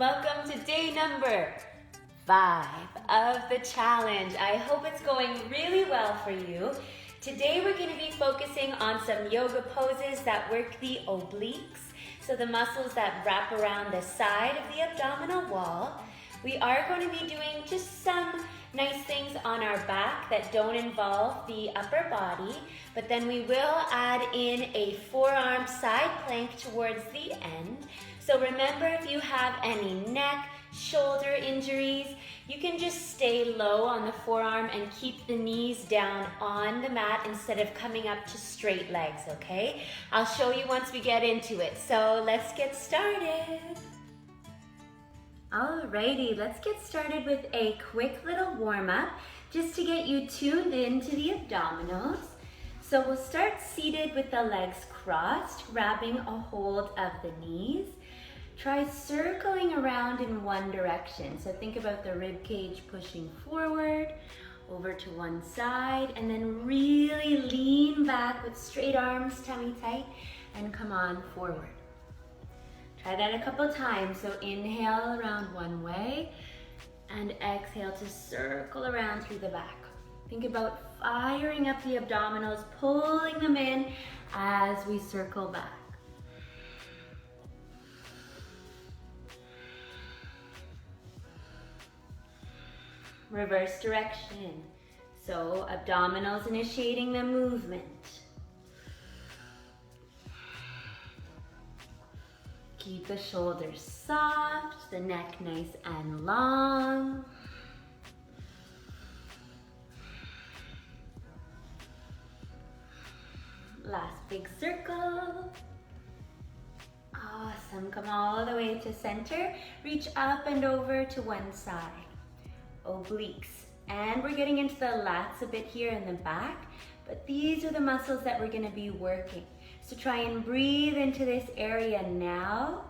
Welcome to day number 5 of the challenge. I hope it's going really well for you. Today we're going to be focusing on some yoga poses that work the obliques, so the muscles that wrap around the side of the abdominal wall. We are going to be doing just some nice things on our back that don't involve the upper body, but then we will add in a forearm side plank towards the end. So remember, if you have any neck, shoulder injuries, you can just stay low on the forearm and keep the knees down on the mat instead of coming up to straight legs, okay? I'll show you once we get into it. So let's get started. Alrighty, let's get started with a quick little warm-up just to get you tuned into the abdominals. So we'll start seated with the legs crossed, grabbing a hold of the knees. Try circling around in one direction. So think about the rib cage pushing forward, over to one side, and then really lean back with straight arms, tummy tight, and come on forward. Try that a couple times. So inhale around one way and exhale to circle around through the back. Think about firing up the abdominals, pulling them in as we circle back. Reverse direction. So abdominals initiating the movement. Keep the shoulders soft, the neck nice and long. Last big circle. Awesome. Come all the way to center. Reach up and over to one side. Obliques. And we're getting into the lats a bit here in the back, but these are the muscles that we're going to be working. So try and breathe into this area now,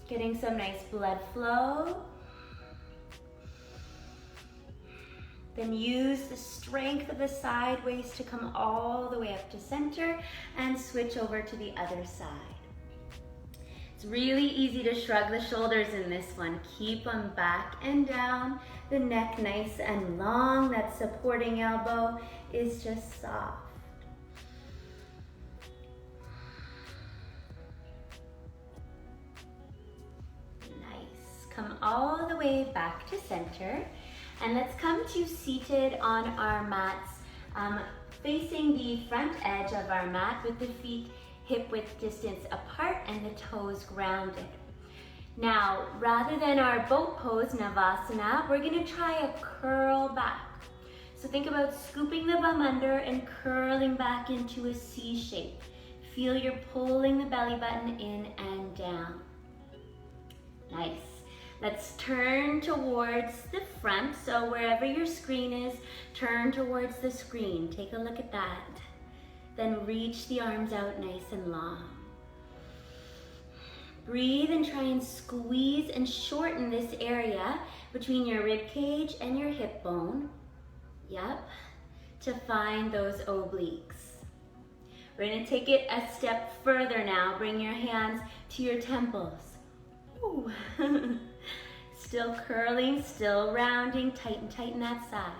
getting some nice blood flow. Then use the strength of the side waist to come all the way up to center and switch over to the other side. It's really easy to shrug the shoulders in this one. Keep them back and down. The neck nice and long. That supporting elbow is just soft. Nice. Come all the way back to center. And let's come to seated on our mats, facing the front edge of our mat with the feet hip-width distance apart and the toes grounded. Now, rather than our boat pose, Navasana, we're going to try a curl back. So think about scooping the bum under and curling back into a C shape. Feel you're pulling the belly button in and down. Nice. Let's turn towards the front. So wherever your screen is, turn towards the screen. Take a look at that. Then reach the arms out nice and long. Breathe and try and squeeze and shorten this area between your rib cage and your hip bone. Yep, to find those obliques. We're going to take it a step further now. Bring your hands to your temples. Ooh. Still curling, still rounding, tighten that side.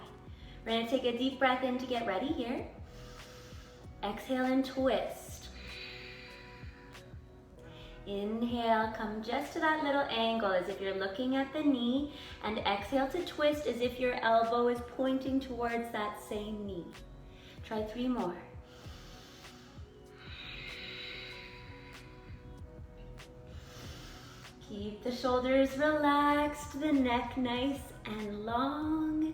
We're going to take a deep breath in to get ready here. Exhale and twist. Inhale, come just to that little angle as if you're looking at the knee, and exhale to twist as if your elbow is pointing towards that same knee. Try 3 more. Keep the shoulders relaxed, the neck nice and long.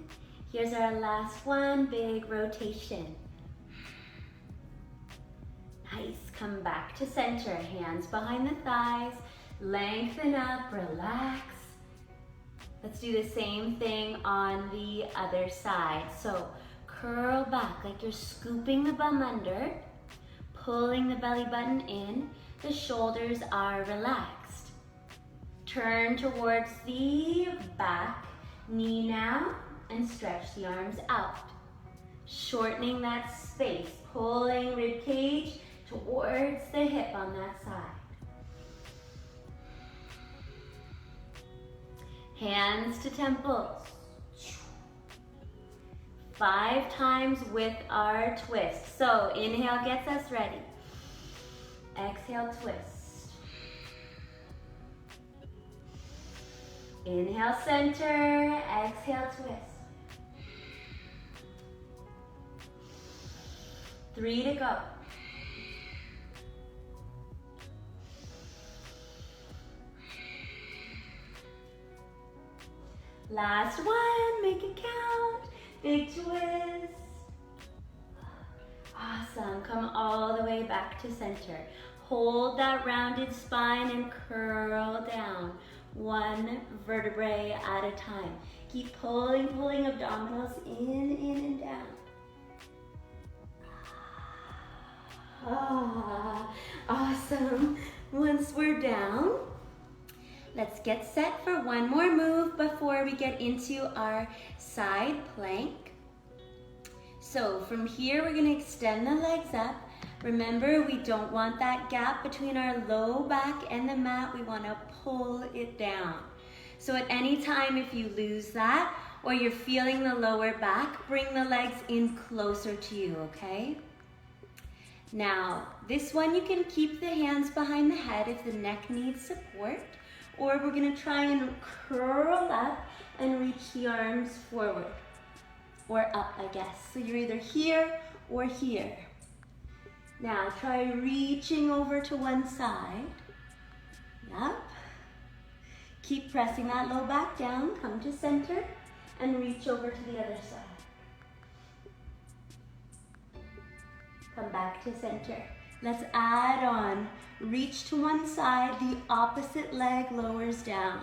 Here's our last one, big rotation. Nice, come back to center, hands behind the thighs, lengthen up, relax. Let's do the same thing on the other side. So curl back like you're scooping the bum under, pulling the belly button in, the shoulders are relaxed. Turn towards the back, knee now, and stretch the arms out. Shortening that space, pulling rib cage towards the hip on that side. Hands to temples. 5 times with our twist. So inhale gets us ready. Exhale, twist. Inhale, center. Exhale, twist. 3 to go. Last one, make it count. Big twist. Awesome, come all the way back to center. Hold that rounded spine and curl down. 1 vertebrae at a time. Keep pulling abdominals in and down. Awesome. Once we're down, let's get set for one more move before we get into our side plank. So from here, we're gonna extend the legs up. Remember, we don't want that gap between our low back and the mat. We wanna pull it down. So at any time, if you lose that or you're feeling the lower back, bring the legs in closer to you, okay? Now, this one you can keep the hands behind the head if the neck needs support, or we're gonna try and curl up and reach the arms forward, or up, I guess. So you're either here or here. Now, try reaching over to one side. Yep. Keep pressing that low back down, come to center, and reach over to the other side. Come back to center. Let's add on. Reach to one side, the opposite leg lowers down.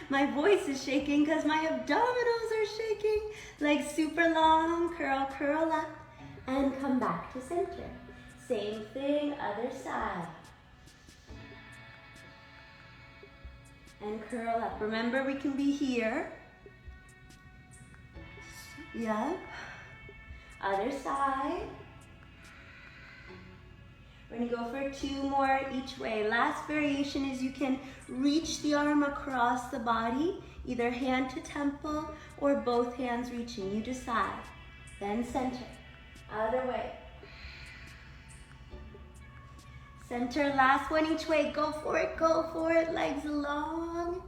My voice is shaking because my abdominals are shaking. Legs super long, curl, curl up, and come back to center. Same thing, other side. And curl up. Remember, we can be here. Yep. Other side. We're gonna go for 2 more each way. Last variation is you can reach the arm across the body, either hand to temple or both hands reaching. You decide. Then center. Other way. Center, last one each way. Go for it, go for it. Legs long.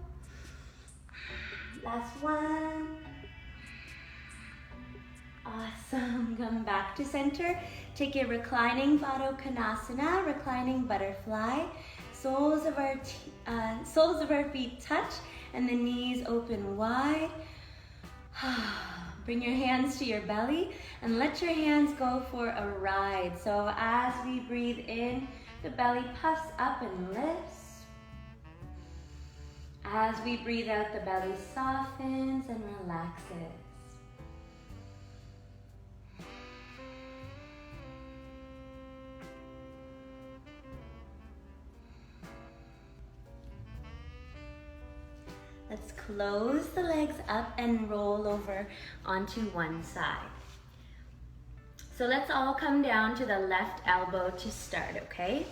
Last one. Awesome. Come back to center. Take a reclining Vasisthasana, reclining butterfly. Soles of our feet touch and the knees open wide. Bring your hands to your belly and let your hands go for a ride. So as we breathe in, the belly puffs up and lifts. As we breathe out, the belly softens and relaxes. Let's close the legs up and roll over onto one side. So let's all come down to the left elbow to start, okay?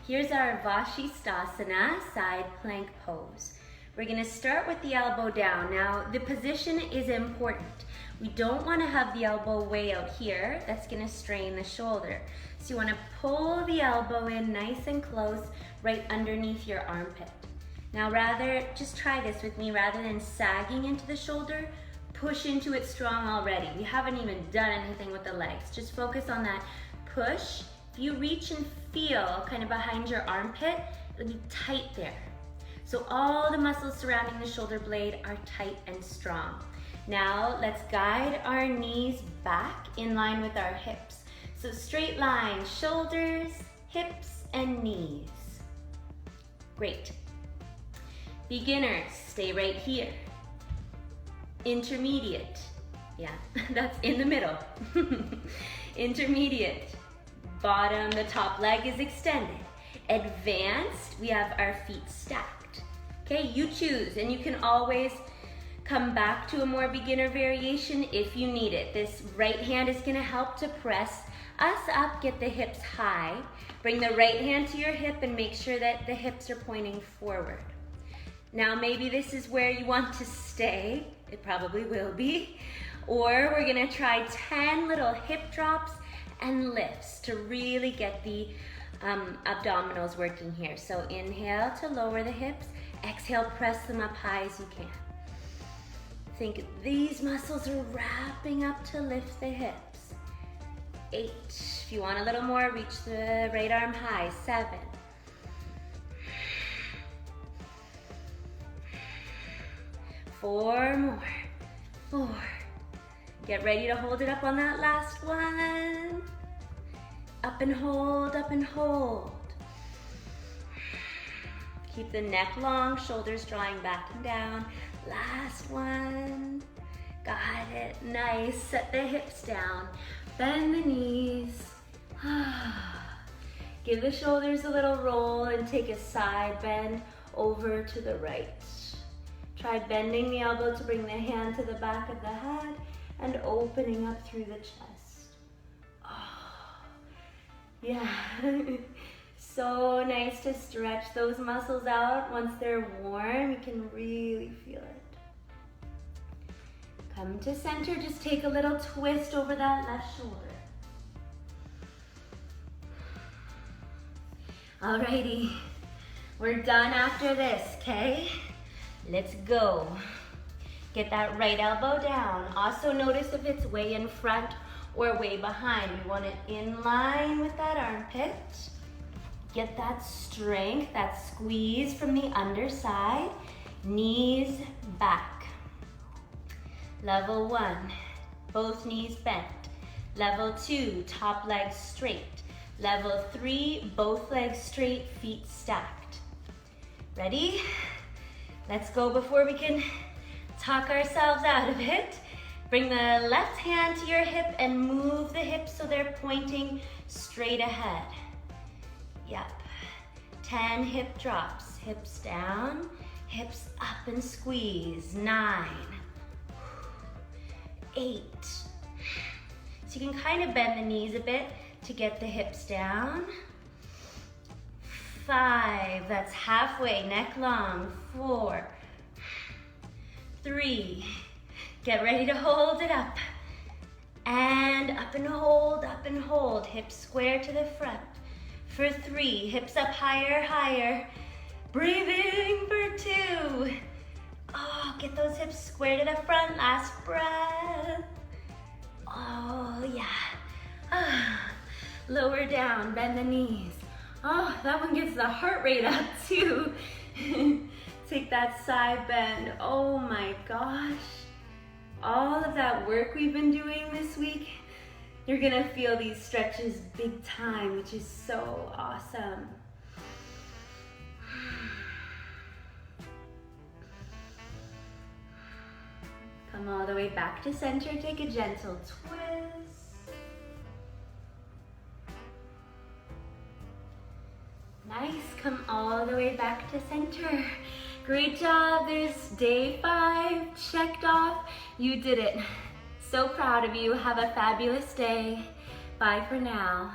Here's our Vasisthasana side plank pose. We're gonna start with the elbow down. Now, the position is important. We don't wanna have the elbow way out here. That's gonna strain the shoulder. So you wanna pull the elbow in nice and close right underneath your armpit. Now just try this with me, rather than sagging into the shoulder, push into it strong already. We haven't even done anything with the legs. Just focus on that push. If you reach and feel kind of behind your armpit, it'll be tight there. So all the muscles surrounding the shoulder blade are tight and strong. Now let's guide our knees back in line with our hips. So straight line, shoulders, hips, and knees. Great. Beginners, stay right here. Intermediate, yeah, that's in the middle. Intermediate, bottom, the top leg is extended. Advanced, we have our feet stacked. Okay, you choose, and you can always come back to a more beginner variation if you need it. This right hand is gonna help to press us up, get the hips high. Bring the right hand to your hip and make sure that the hips are pointing forward. Now maybe this is where you want to stay. It probably will be. Or we're gonna try 10 little hip drops and lifts to really get the abdominals working here. So inhale to lower the hips, exhale, press them up high as you can. Think these muscles are wrapping up to lift the hips. 8, if you want a little more, reach the right arm high. 7, 4 more, 4. Get ready to hold it up on that last one. Up and hold, up and hold. Keep the neck long, shoulders drawing back and down. Last one. Got it, nice. Set the hips down. Bend the knees. Give the shoulders a little roll and take a side bend over to the right. Try bending the elbow to bring the hand to the back of the head and opening up through the chest. Oh, yeah. So nice to stretch those muscles out. Once they're warm, you can really feel it. Come to center, just take a little twist over that left shoulder. Alrighty, we're done after this, okay? Let's go. Get that right elbow down. Also notice if it's way in front or way behind. We want it in line with that armpit. Get that strength, that squeeze from the underside. Knees back. Level 1, both knees bent. Level 2, top leg straight. Level 3, both legs straight, feet stacked. Ready? Let's go before we can talk ourselves out of it. Bring the left hand to your hip and move the hips so they're pointing straight ahead. Yep. 10 hip drops. Hips down, hips up and squeeze. 9, 8. So you can kind of bend the knees a bit to get the hips down. 5, that's halfway, neck long. 4, 3, get ready to hold it up. And up and hold, hips square to the front. For 3, hips up higher, higher. Breathing for 2. Oh, get those hips square to the front, last breath. Oh, yeah. Lower down, bend the knees. Oh, that one gets the heart rate up too. Take that side bend. Oh my gosh. All of that work we've been doing this week, you're gonna feel these stretches big time, which is so awesome. Come all the way back to center, take a gentle twist. Nice, come all the way back to center. Great job, there's day 5 checked off. You did it. So proud of you, have a fabulous day. Bye for now.